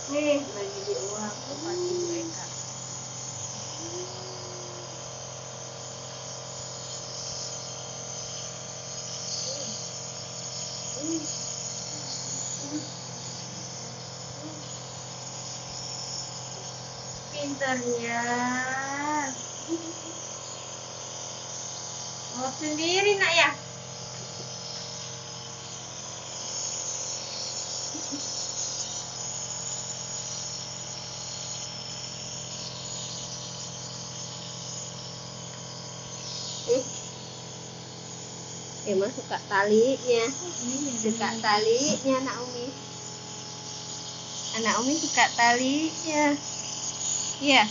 Nih, lagi di uang buat Ibu Eka. Pinternya. Mau sendiri nak ya? Emang suka talinya, suka talinya anak Umi. Anak Umi suka talinya. Iya.